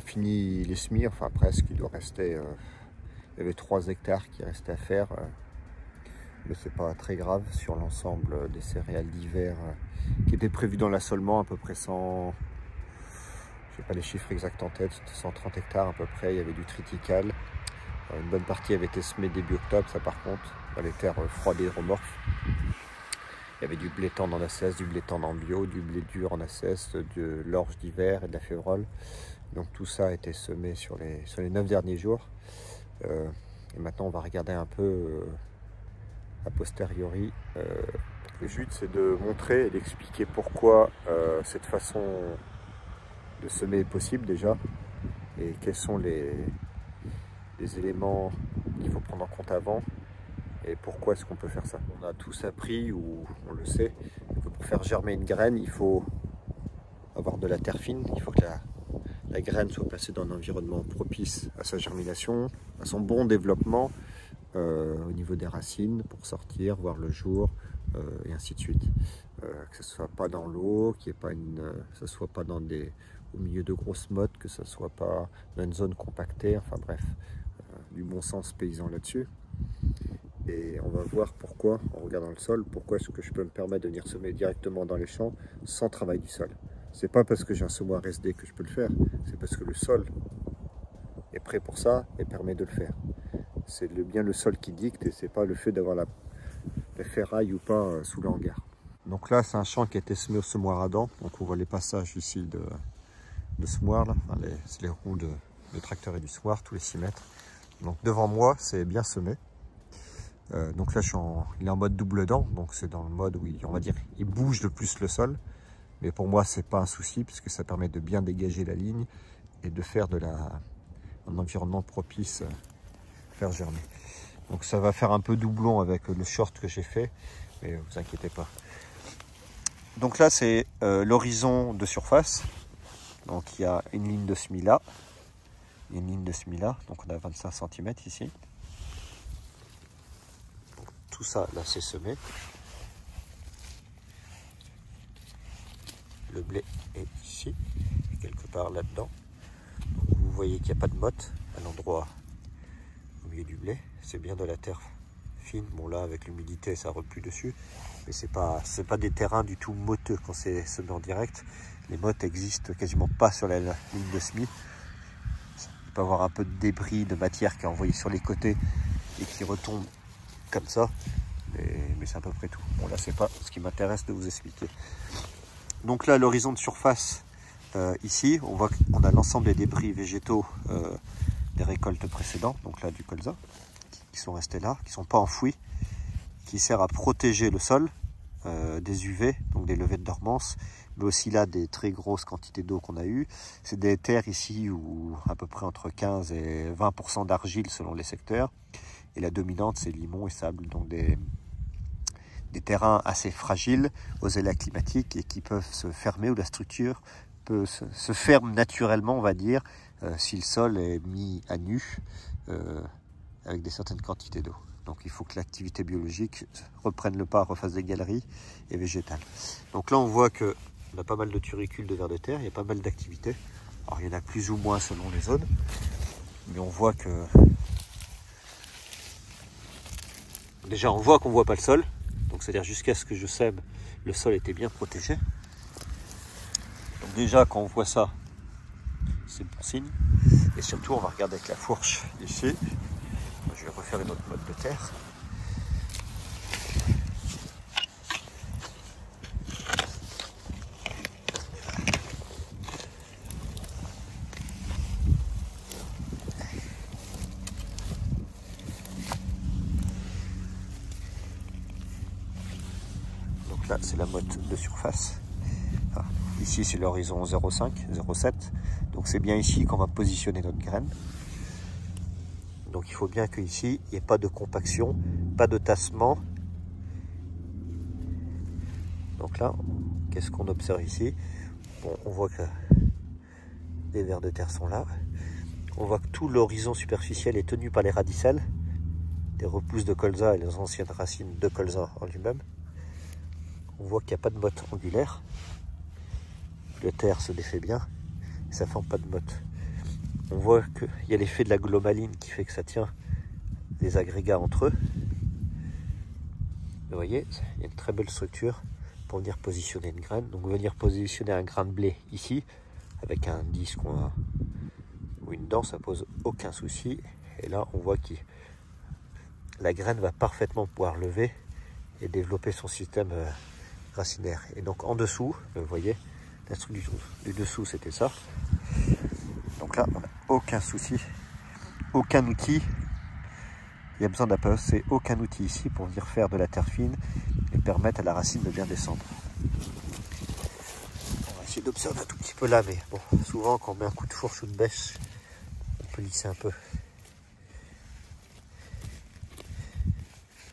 fini les semis, enfin presque. Il doit rester, il y avait 3 hectares qui restaient à faire, mais c'est pas très grave sur l'ensemble des céréales d'hiver qui étaient prévues dans l'assolement, à peu près 100, je n'ai pas les chiffres exacts en tête, 130 hectares à peu près. Il y avait du triticale, une bonne partie avait été semée début octobre, ça par contre, dans les terres froides et hydromorphes. Il y avait du blé tendre en assesse, du blé tendre en bio, du blé dur en assesse, de l'orge d'hiver et de la févrole. Donc tout ça a été semé sur les 9 derniers jours. Et maintenant on va regarder un peu a posteriori. Le but c'est de montrer et d'expliquer pourquoi cette façon de semer est possible déjà. Et quels sont les éléments qu'il faut prendre en compte avant. Et pourquoi est-ce qu'on peut faire ça? On a tous appris, ou on le sait, que pour faire germer une graine, il faut avoir de la terre fine. Il faut que la graine soit placée dans un environnement propice à sa germination, à son bon développement au niveau des racines pour sortir, voir le jour, et ainsi de suite. Que ce ne soit pas dans l'eau, que ce soit pas au milieu de grosses mottes, que ce ne soit pas dans une zone compactée, enfin bref, du bon sens paysan là-dessus. Et on va voir pourquoi, en regardant le sol, pourquoi est-ce que je peux me permettre de venir semer directement dans les champs sans travail du sol. C'est pas parce que j'ai un semoir SD que je peux le faire, c'est parce que le sol est prêt pour ça et permet de le faire. C'est bien le sol qui dicte et c'est pas le fait d'avoir la ferraille ou pas sous le hangar. Donc là c'est un champ qui a été semé au semoir à dents, donc on voit les passages ici de semoir, là. Enfin, c'est les roues de tracteur et du semoir, tous les 6 mètres. Donc devant moi c'est bien semé. Donc là il est en mode double dent, donc c'est dans le mode où on va dire il bouge le plus le sol, mais pour moi c'est pas un souci puisque ça permet de bien dégager la ligne et de faire un environnement propice à faire germer. Donc ça va faire un peu doublon avec le short que j'ai fait, mais vous inquiétez pas. Donc là c'est l'horizon de surface, donc il y a une ligne de semis là, une ligne de semis là, donc on a 25 cm ici. Tout ça là c'est semé. Le blé est ici, quelque part là-dedans. Vous voyez qu'il n'y a pas de motte à l'endroit au milieu du blé. C'est bien de la terre fine. Bon là avec l'humidité ça repue dessus, mais c'est pas des terrains du tout motteux quand c'est semé en direct. Les mottes existent quasiment pas sur la ligne de semis. Il peut y avoir un peu de débris de matière qui est envoyé sur les côtés et qui retombe comme ça, mais c'est à peu près tout. Bon là c'est pas ce qui m'intéresse de vous expliquer. Donc là l'horizon de surface, ici on voit qu'on a l'ensemble des débris végétaux des récoltes précédentes, donc là du colza, qui sont restés là, qui ne sont pas enfouis, qui sert à protéger le sol des UV, donc des levées de dormance, mais aussi là des très grosses quantités d'eau qu'on a eues. C'est des terres ici où à peu près entre 15 et 20% d'argile selon les secteurs, et la dominante c'est limon et sable, donc des terrains assez fragiles aux éléments climatiques et qui peuvent se fermer, où la structure peut se ferme naturellement, on va dire, si le sol est mis à nu avec certaines quantités d'eau. Donc il faut que l'activité biologique reprenne le pas, refasse des galeries et végétales. Donc là on voit qu'on a pas mal de turicules de vers de terre, il y a pas mal d'activités. Alors il y en a plus ou moins selon les zones, mais on voit que... Déjà on voit qu'on ne voit pas le sol, donc c'est-à-dire jusqu'à ce que je sème, le sol était bien protégé. Donc déjà quand on voit ça, c'est bon signe. Et surtout on va regarder avec la fourche ici. Je vais refaire une autre mode de terre. Donc là c'est la motte de surface. Enfin, ici c'est l'horizon 0,5, 0,7. Donc c'est bien ici qu'on va positionner notre graine. Donc il faut bien qu'ici, il n'y ait pas de compaction, pas de tassement. Donc là, qu'est-ce qu'on observe ici? Bon, on voit que les vers de terre sont là. On voit que tout l'horizon superficiel est tenu par les radicelles, des repousses de colza et les anciennes racines de colza en lui-même. On voit qu'il n'y a pas de motte angulaire. Le terre se défait bien et ça ne forme pas de motte. on voit qu'il y a l'effet de la glomaline qui fait que ça tient les agrégats entre eux. Vous voyez, il y a une très belle structure pour venir positionner une graine. Donc venir positionner un grain de blé ici, avec un disque ou une dent, ça pose aucun souci. Et là, on voit que la graine va parfaitement pouvoir lever et développer son système racinaire. Et donc en dessous, vous voyez, la structure du dessous, c'était ça. Donc là, on n'a aucun souci, aucun outil. Il y a besoin d'apposer aucun outil ici pour venir faire de la terre fine et permettre à la racine de bien descendre. On va essayer d'observer un tout petit peu là, mais bon, souvent quand on met un coup de fourche ou de bêche, on peut lisser un peu.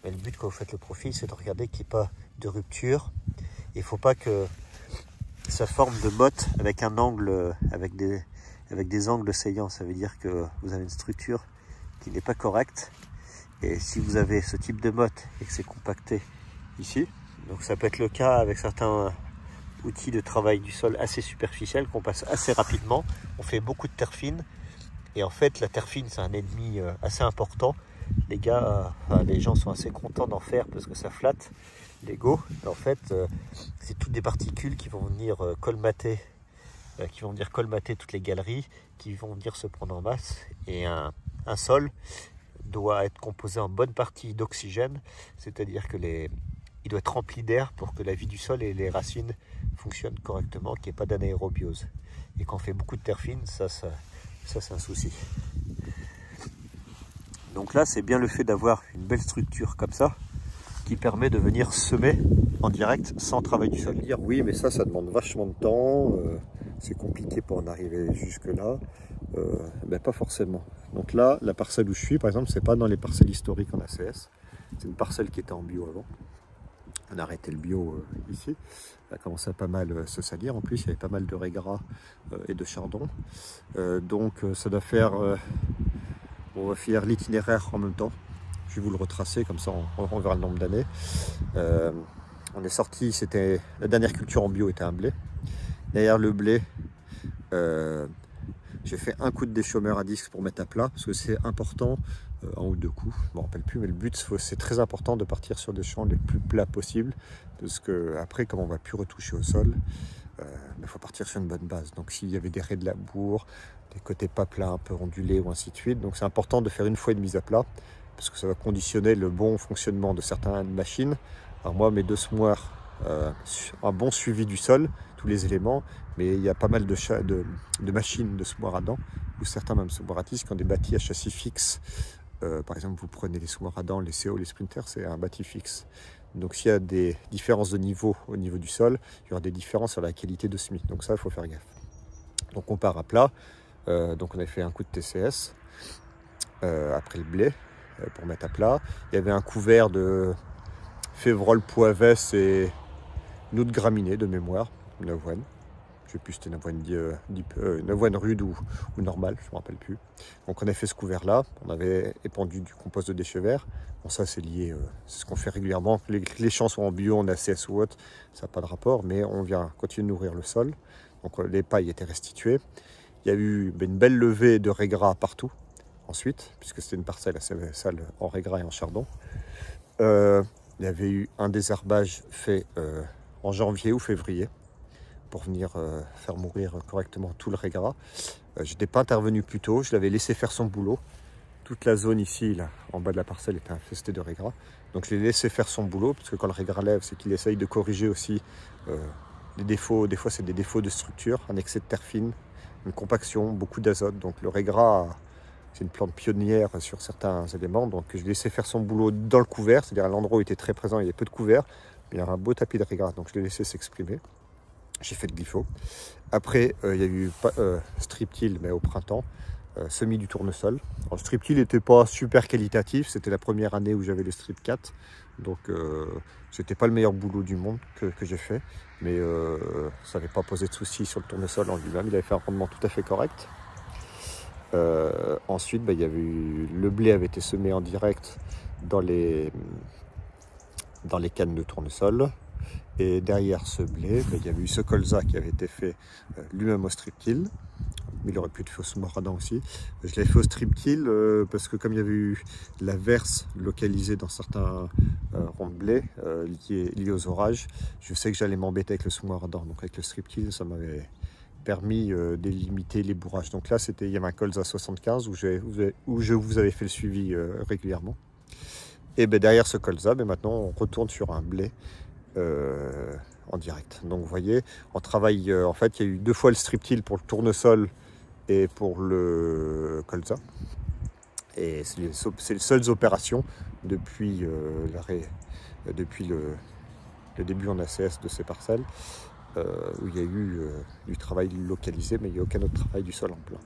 Mais le but quand vous faites le profil, c'est de regarder qu'il n'y ait pas de rupture. Il ne faut pas que ça forme de motte avec un angle, avec des angles saillants. Ça veut dire que vous avez une structure qui n'est pas correcte. Et si vous avez ce type de motte et que c'est compacté ici, donc ça peut être le cas avec certains outils de travail du sol assez superficiels qu'on passe assez rapidement. On fait beaucoup de terre fine et en fait la terre fine c'est un ennemi assez important. Les gars, les gens sont assez contents d'en faire parce que ça flatte l'ego. En fait, c'est toutes des particules qui vont venir colmater, toutes les galeries, qui vont venir se prendre en masse. Et un sol doit être composé en bonne partie d'oxygène, c'est-à-dire que il doit être rempli d'air pour que la vie du sol et les racines fonctionnent correctement, qu'il n'y ait pas d'anaérobiose. Et quand on fait beaucoup de terre fine, ça c'est un souci. Donc là, c'est bien le fait d'avoir une belle structure comme ça qui permet de venir semer en direct sans travail du sol. Dire oui, mais ça demande vachement de temps. C'est compliqué pour en arriver jusque-là. Ben pas forcément. Donc là, la parcelle où je suis, par exemple, c'est pas dans les parcelles historiques en ACS. C'est une parcelle qui était en bio avant. On a arrêté le bio ici. Ça a commencé à pas mal se salir. En plus, il y avait pas mal de raies-gras et de chardon. Donc ça doit faire... on va faire l'itinéraire en même temps. Je vais vous le retracer, comme ça on verra le nombre d'années. On est sorti, la dernière culture en bio était un blé. Derrière le blé, j'ai fait un coup de déchômeur à disque pour mettre à plat, parce que c'est important, un ou deux coups, je ne me rappelle plus, mais le but c'est très important de partir sur des champs les plus plats possibles, parce que après, comme on ne va plus retoucher au sol, il faut partir sur une bonne base. Donc s'il y avait des raies de labour, des côtés pas plats, un peu ondulés ou ainsi de suite, donc c'est important de faire une fois une mise à plat, parce que ça va conditionner le bon fonctionnement de certaines machines. Alors moi, mes deux semoirs, un bon suivi du sol, tous les éléments, mais il y a pas mal de machines de semoirs à dents, ou certains même semoirs à disque qui ont des bâtis à châssis fixes. Par exemple, vous prenez les semoirs à dents, les CO, les sprinters, c'est un bâti fixe. Donc s'il y a des différences de niveau au niveau du sol, il y aura des différences sur la qualité de semis. Donc ça, il faut faire gaffe. Donc on part à plat. Donc on a fait un coup de TCS après le blé pour mettre à plat. Il y avait un couvert de févrole, poivès et une autre graminée de mémoire, une avoine. Je ne sais plus si c'était une avoine rude ou normale, je ne me rappelle plus. Donc on a fait ce couvert-là, on avait épandu du compost de déchets verts. Bon ça c'est lié, c'est ce qu'on fait régulièrement. Les champs sont en bio, en ACS ou autre, ça n'a pas de rapport, mais on vient continuer de nourrir le sol. Donc les pailles étaient restituées. Il y a eu une belle levée de raies gras partout ensuite, puisque c'était une parcelle assez sale en raies gras et en chardon. Il y avait eu un désherbage fait en janvier ou février pour venir faire mourir correctement tout le raies-gras. Je n'étais pas intervenu plus tôt, je l'avais laissé faire son boulot. Toute la zone ici, là, en bas de la parcelle, était infestée de raies-gras. Donc je l'ai laissé faire son boulot, parce que quand le raies-gras lève, c'est qu'il essaye de corriger aussi des défauts. Des fois, c'est des défauts de structure, un excès de terre fine, une compaction, beaucoup d'azote. Donc le raies-gras, c'est une plante pionnière sur certains éléments. Donc je l'ai laissé faire son boulot dans le couvert, c'est-à-dire à l'endroit où il était très présent, il y avait peu de couvert, mais il y avait un beau tapis de raies-gras. Donc je l'ai laissé s'exprimer. J'ai fait le glypho. Après, il y a eu strip-till, mais au printemps, semis du tournesol. Alors, le strip-till n'était pas super qualitatif. C'était la première année où j'avais le strip 4. Donc, c'était pas le meilleur boulot du monde que j'ai fait. Mais ça n'avait pas posé de soucis sur le tournesol en lui-même. Il avait fait un rendement tout à fait correct. Ensuite, il y avait eu, le blé avait été semé en direct dans les cannes de tournesol. Et derrière ce blé, il y avait eu ce colza qui avait été fait lui-même au strip-till. mais il aurait pu être fait au semoir à dents aussi. Je l'avais fait au strip-till parce que comme il y avait eu la verse localisée dans certains ronds de blé liés aux orages, je sais que j'allais m'embêter avec le semoir à dents. Donc avec le strip-till, ça m'avait permis de limiter les bourrages. Donc là, il y avait un colza 75 où je vous avais fait le suivi régulièrement. Et ben, derrière ce colza, maintenant on retourne sur un blé en direct. Donc vous voyez, on travaille, en fait, il y a eu 2 fois le strip-till pour le tournesol et pour le colza. Et c'est les seules opérations depuis depuis le début en ACS de ces parcelles où il y a eu du travail localisé, mais il n'y a aucun autre travail du sol en plein.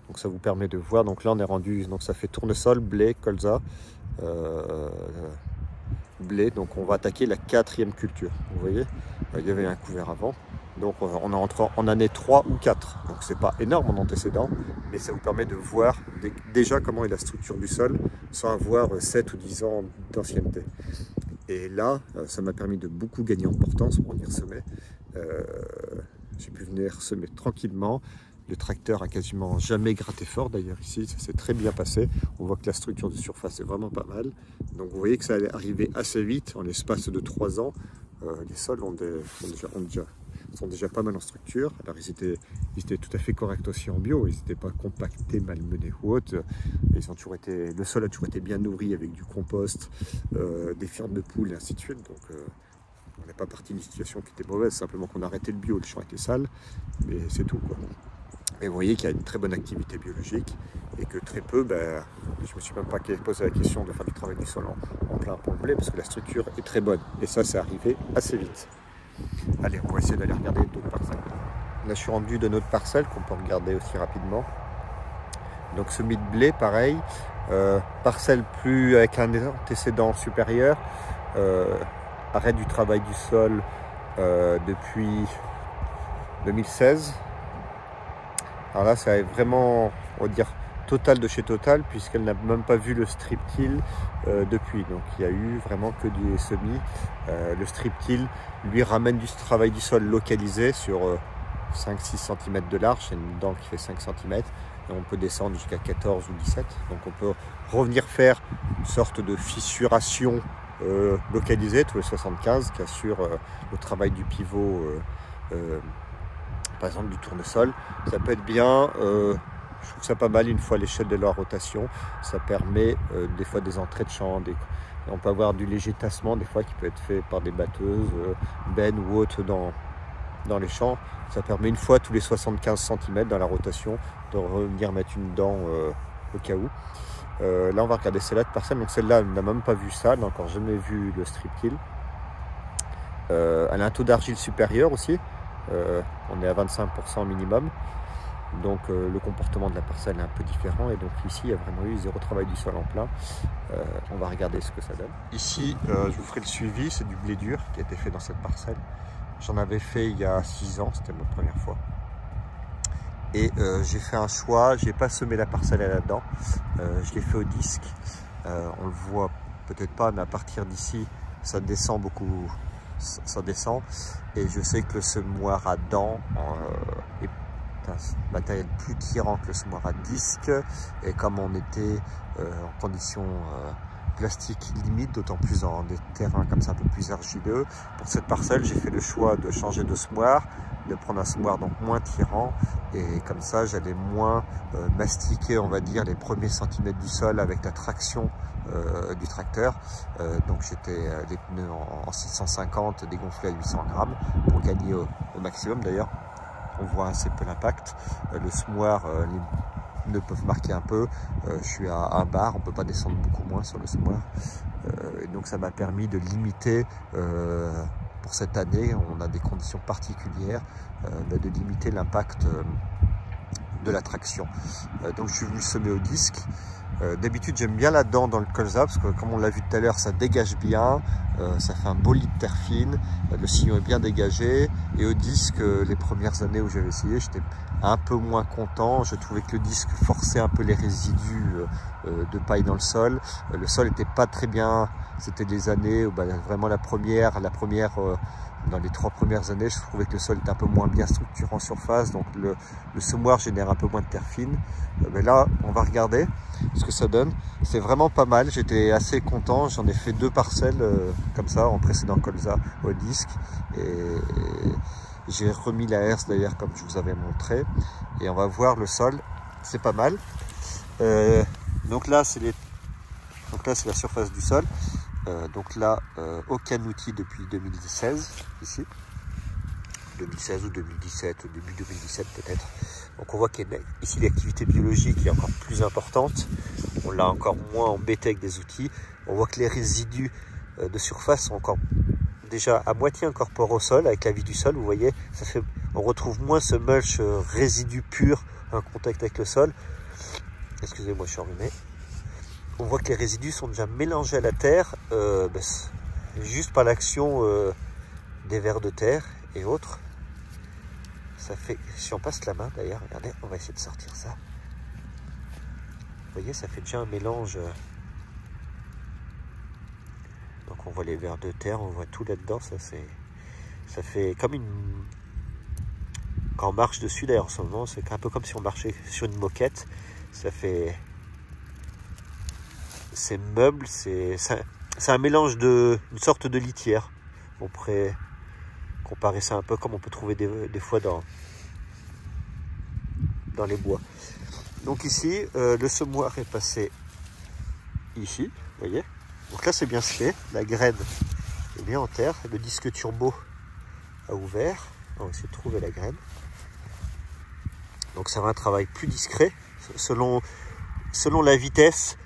Donc ça vous permet de voir. Donc là on est rendu, donc ça fait tournesol, blé, colza, blé. Donc on va attaquer la 4e culture. Vous voyez, il y avait un couvert avant. Donc on est entré en année 3 ou 4. Donc c'est pas énorme en antécédent, mais ça vous permet de voir déjà comment est la structure du sol sans avoir 7 ou 10 ans d'ancienneté. Et là, ça m'a permis de beaucoup gagner en portance pour venir semer. J'ai pu venir semer tranquillement. Le tracteur a quasiment jamais gratté fort. D'ailleurs ici, ça s'est très bien passé. On voit que la structure de surface est vraiment pas mal. Donc vous voyez que ça allait arriver assez vite. En l'espace de 3 ans, les sols sont déjà pas mal en structure. Alors ils étaient tout à fait corrects aussi en bio. Ils n'étaient pas compactés, malmenés ou autres. Le sol a toujours été bien nourri avec du compost, des fermes de poules et ainsi de suite. Donc on n'est pas parti d'une situation qui était mauvaise, simplement qu'on a arrêté le bio, le champ était sale, mais c'est tout, quoi. Et vous voyez qu'il y a une très bonne activité biologique et que très peu, je ne me suis même pas posé la question de faire du travail du sol en plein pour le blé parce que la structure est très bonne. Et ça, c'est arrivé assez vite. Allez, on va essayer d'aller regarder d'autres parcelles. Là, je suis rendu de notre parcelle qu'on peut regarder aussi rapidement. Donc, semis de blé, pareil. Parcelle plus avec un antécédent supérieur. Arrêt du travail du sol depuis 2016. Alors là, ça est vraiment, on va dire, Total de chez Total, puisqu'elle n'a même pas vu le strip-till depuis. Donc il y a eu vraiment que des semis. Le strip-till lui ramène du travail du sol localisé sur 5-6 cm de large. C'est une dent qui fait 5 cm. Et on peut descendre jusqu'à 14 ou 17. Donc on peut revenir faire une sorte de fissuration localisée, tous les 75, qui assure le travail du pivot. Par exemple du tournesol, ça peut être bien, je trouve ça pas mal une fois à l'échelle de la rotation, ça permet des fois des entrées de champ, on peut avoir du léger tassement des fois qui peut être fait par des batteuses, bennes ou autres dans les champs, ça permet une fois tous les 75 cm dans la rotation de revenir mettre une dent au cas où. Là on va regarder celle-là de parcelle, donc celle-là elle n'a même pas vu ça, elle n'a encore jamais vu le strip-till. Elle a un taux d'argile supérieur aussi. On est à 25% minimum, donc le comportement de la parcelle est un peu différent et donc ici il y a vraiment eu 0 travail du sol en plein. On va regarder ce que ça donne. Ici je vous ferai le suivi, c'est du blé dur qui a été fait dans cette parcelle. J'en avais fait il y a 6 ans, c'était ma première fois. Et j'ai fait un choix, j'ai pas semé la parcelle là-dedans, je l'ai fait au disque. On le voit peut-être pas, mais à partir d'ici ça descend beaucoup. Ça descend et je sais que le semoir à dents est un matériel plus tirant que le semoir à disque et comme on était en conditions plastiques limites, d'autant plus dans des terrains comme ça un peu plus argileux, pour cette parcelle j'ai fait le choix de changer de semoir, de prendre un semoir donc moins tirant et comme ça j'allais moins mastiquer on va dire les premiers centimètres du sol avec la traction du tracteur. Donc j'étais les pneus en 650 dégonflés à 800 grammes pour gagner au maximum. D'ailleurs on voit assez peu l'impact. Le semoir, les pneus peuvent marquer un peu. Je suis à 1 bar, on peut pas descendre beaucoup moins sur le semoir. Et donc ça m'a permis de limiter pour cette année, on a des conditions particulières, de limiter l'impact de la traction. Donc je suis venu semer au disque. D'habitude j'aime bien la dent dans le colza parce que comme on l'a vu tout à l'heure ça dégage bien, ça fait un beau lit de terre fine, le sillon est bien dégagé et au disque les premières années où j'avais essayé j'étais un peu moins content, je trouvais que le disque forçait un peu les résidus de paille dans le sol était pas très bien, c'était des années où vraiment la première Dans les 3 premières années, je trouvais que le sol était un peu moins bien structuré en surface, donc le semoir génère un peu moins de terre fine. Mais là, on va regarder ce que ça donne. C'est vraiment pas mal, j'étais assez content. J'en ai fait 2 parcelles comme ça en précédent colza au disque. Et j'ai remis la herse d'ailleurs comme je vous avais montré. Et on va voir le sol, c'est pas mal. Donc là, c'est la surface du sol. Donc là, aucun outil depuis 2016, ici. 2016 ou 2017, début 2017 peut-être. Donc on voit qu'ici l'activité biologique est encore plus importante. On l'a encore moins embêté avec des outils. On voit que les résidus de surface sont encore déjà à moitié incorporés au sol, avec la vie du sol. Vous voyez, on retrouve moins ce mulch résidu pur en contact avec le sol. Excusez-moi, je suis enrhumé. On voit que les résidus sont déjà mélangés à la terre, juste par l'action des vers de terre et autres. Ça fait, si on passe la main d'ailleurs, regardez, on va essayer de sortir ça. Vous voyez, ça fait déjà un mélange. Donc on voit les vers de terre, on voit tout là-dedans. Ça fait comme une... Quand on marche dessus d'ailleurs en ce moment, c'est un peu comme si on marchait sur une moquette. Ça fait... Ces meubles, c'est un mélange une sorte de litière. On pourrait comparer ça un peu comme on peut trouver des fois dans les bois. Donc ici, le semoir est passé ici, vous voyez. Donc là, c'est bien fait. La graine est bien en terre. Le disque turbo a ouvert. On va essayer de trouver la graine. Donc ça va un travail plus discret. Selon la vitesse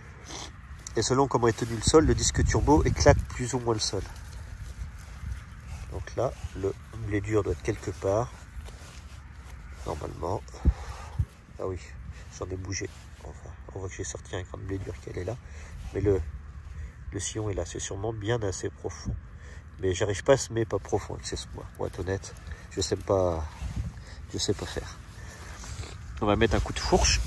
et selon comment est tenu le sol, le disque turbo éclate plus ou moins le sol. Donc là, le blé dur doit être quelque part. Normalement. Ah oui, j'en ai bougé. Enfin, on voit que j'ai sorti un grain de blé dur qui est là. Mais le sillon est là. C'est sûrement bien assez profond. Mais j'arrive pas à semer pas profond avec ces semoirs. Pour être honnête, je sais pas faire. On va mettre un coup de fourche.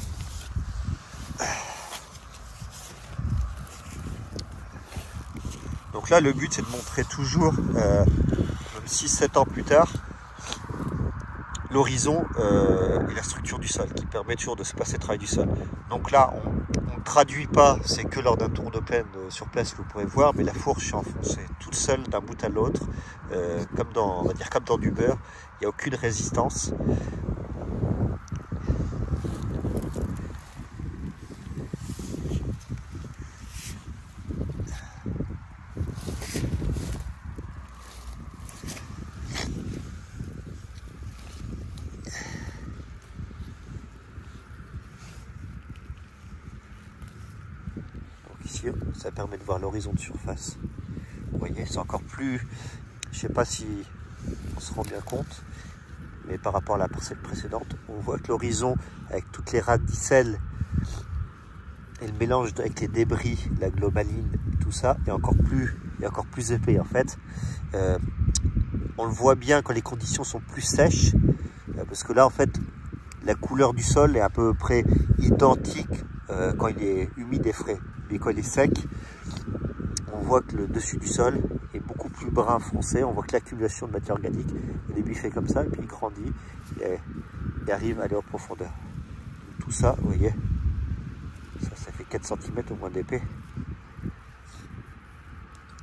Donc là, le but, c'est de montrer toujours, même 6-7 ans plus tard, l'horizon et la structure du sol, qui permet toujours de se passer le travail du sol. Donc là, on ne traduit pas, c'est que lors d'un tour de plaine sur place, vous pourrez voir, mais la fourche est enfoncée toute seule d'un bout à l'autre, on va dire comme dans du beurre, il n'y a aucune résistance. Ici, ça permet de voir l'horizon de surface. Vous voyez, c'est encore plus... Je ne sais pas si on se rend bien compte, mais par rapport à la parcelle précédente, on voit que l'horizon, avec toutes les radicelles et le mélange avec les débris, la globaline, tout ça, est encore plus épais en fait. On le voit bien quand les conditions sont plus sèches, parce que là en fait, la couleur du sol est à peu près identique quand il est humide et frais. Mais quand il est sec, on voit que le dessus du sol est beaucoup plus brun foncé. On voit que l'accumulation de matière organique, au début il fait comme ça, et puis il grandit et il arrive à aller en profondeur. Tout ça, vous voyez, ça fait 4 cm au moins d'épais,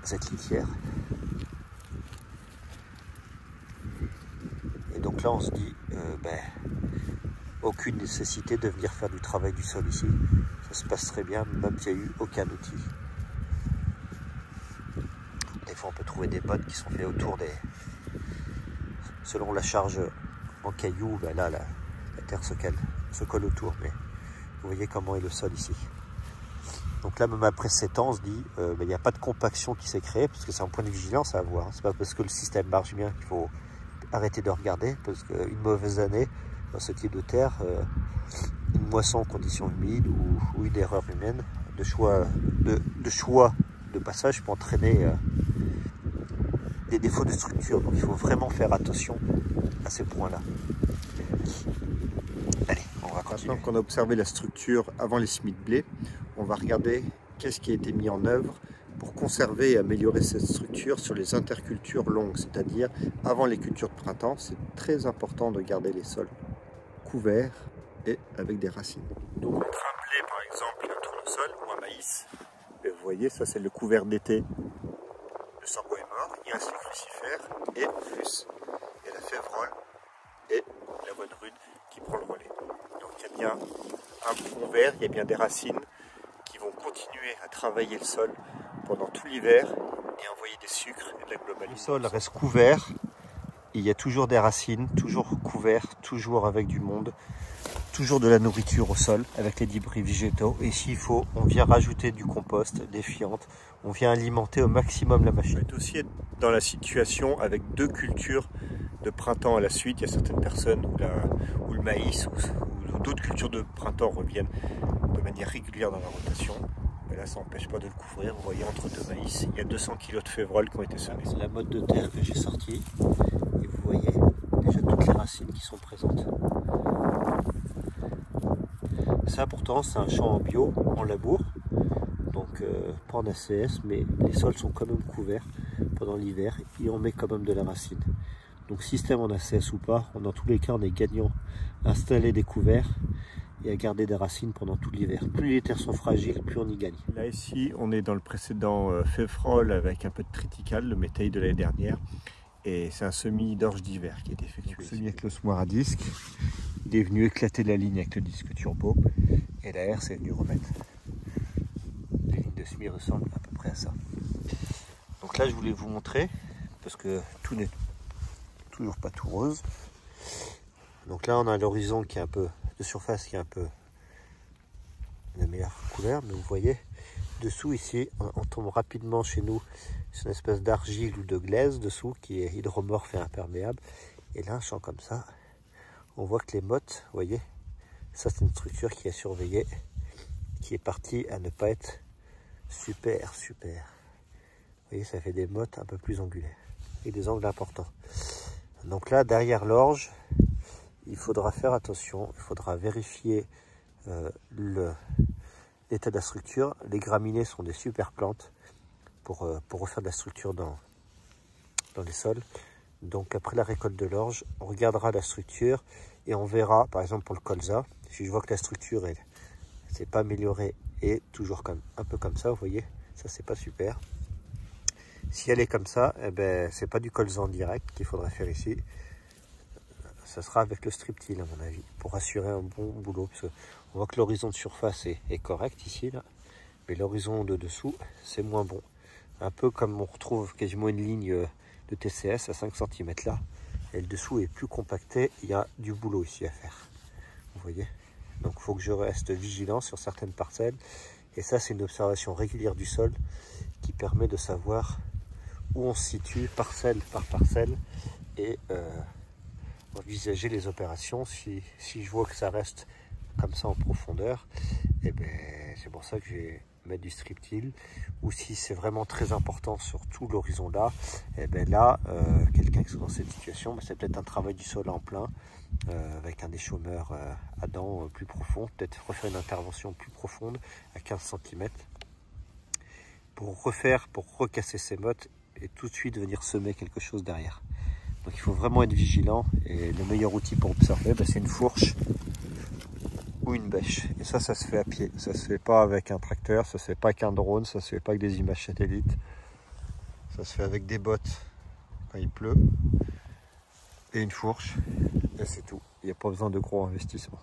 cette litière. Et donc là on se dit, aucune nécessité de venir faire du travail du sol ici. Ça se passe très bien, même s'il n'y a eu aucun outil. Des fois, on peut trouver des potes qui sont faits autour des... Selon la charge en cailloux, là, la terre se colle autour. Mais vous voyez comment est le sol ici. Donc là, même après 7 ans, on se dit, il n'y a pas de compaction qui s'est créée, parce que c'est un point de vigilance à avoir. C'est pas parce que le système marche bien qu'il faut arrêter de regarder, parce qu'une mauvaise année, dans ce type de terre, une moisson en conditions humides ou une erreur humaine de choix de passage peut entraîner des défauts de structure. Donc il faut vraiment faire attention à ces points-là. Allez, on va continuer. Maintenant qu'on a observé la structure avant les semis de blé, on va regarder qu'est-ce qui a été mis en œuvre pour conserver et améliorer cette structure sur les intercultures longues, c'est-à-dire avant les cultures de printemps. C'est très important de garder les sols couverts et avec des racines. Donc entre un blé par exemple et un tournesol ou un maïs, et vous voyez, ça c'est le couvert d'été. Le sorgho est mort, il reste les crucifères et plus il y a la févrole et l'avoine rude qui prend le relais. Donc il y a bien un fond vert, il y a bien des racines qui vont continuer à travailler le sol pendant tout l'hiver et envoyer des sucres et de la globalité. Le sol reste couvert, il y a toujours des racines, toujours couvert, toujours avec du monde, toujours de la nourriture au sol avec les débris végétaux. Et s'il faut, on vient rajouter du compost, des fientes, on vient alimenter au maximum la machine. On peut aussi être dans la situation avec 2 cultures de printemps à la suite. Il y a certaines personnes où le maïs ou d'autres cultures de printemps reviennent de manière régulière dans la rotation. Mais là, ça n'empêche pas de le couvrir. Vous voyez, entre 2 maïs, il y a 200 kg de févrole qui ont été semés. C'est la motte de terre que j'ai sortie. Et vous voyez déjà toutes les racines qui sont présentes. Ça, pourtant, c'est un champ en bio, en labour. Donc, pas en ACS, mais les sols sont quand même couverts pendant l'hiver. Et on met quand même de la racine. Donc, système en ACS ou pas, dans tous les cas, on est gagnant à installer des couverts et à garder des racines pendant tout l'hiver. Plus les terres sont fragiles, plus on y gagne. Là ici, on est dans le précédent févrole avec un peu de triticale, le métail de l'année dernière. Et c'est un semis d'orge d'hiver qui est effectué. Semis avec l'osmoire à disque. Il est venu éclater la ligne avec le disque turbo. Et derrière, c'est venu remettre. Les lignes de semis ressemblent à peu près à ça. Donc là, je voulais vous montrer, parce que tout n'est toujours pas tout rose. Donc là, on a l'horizon qui est un peu de surface, qui est un peu la meilleure couleur, mais vous voyez dessous ici, on tombe rapidement chez nous sur une espèce d'argile ou de glaise dessous qui est hydromorphe et imperméable. Et là, un champ comme ça, on voit que les mottes, vous voyez, ça c'est une structure qui est surveillée, qui est partie à ne pas être super. Vous voyez, ça fait des mottes un peu plus angulées et des angles importants. Donc là, derrière l'orge, il faudra faire attention, il faudra vérifier l'état de la structure. Les graminées sont des super plantes pour refaire de la structure dans les sols. Donc après la récolte de l'orge, on regardera la structure et on verra, par exemple pour le colza, si je vois que la structure elle s'est pas améliorée et toujours un peu comme ça, vous voyez, ça c'est pas super. Si elle est comme ça, eh ben, c'est pas du colza en direct qu'il faudrait faire ici. Ça sera avec le strip-till à mon avis, pour assurer un bon boulot. Parce qu'on voit que l'horizon de surface est correct ici, là, mais l'horizon de dessous, c'est moins bon. Un peu comme on retrouve quasiment une ligne de TCS à 5 cm là, et le dessous est plus compacté, il y a du boulot ici à faire. Vous voyez? Donc il faut que je reste vigilant sur certaines parcelles. Et ça, c'est une observation régulière du sol qui permet de savoir où on se situe parcelle par parcelle et envisager les opérations. Si je vois que ça reste comme ça en profondeur, et ben c'est pour ça que je vais mettre du strip-till. Ou si c'est vraiment très important sur tout l'horizon là, et ben là quelqu'un qui est dans cette situation, ben c'est peut-être un travail du sol en plein avec un déchaumeur à dents plus profond, peut-être refaire une intervention plus profonde à 15 cm pour recasser ces mottes et tout de suite venir semer quelque chose derrière. Donc il faut vraiment être vigilant, et le meilleur outil pour observer, ben, c'est une fourche ou une bêche. Et ça se fait à pied, ça se fait pas avec un tracteur, ça se fait pas avec un drone, ça se fait pas avec des images satellites, ça se fait avec des bottes quand il pleut et une fourche, et c'est tout. Il n'y a pas besoin de gros investissements.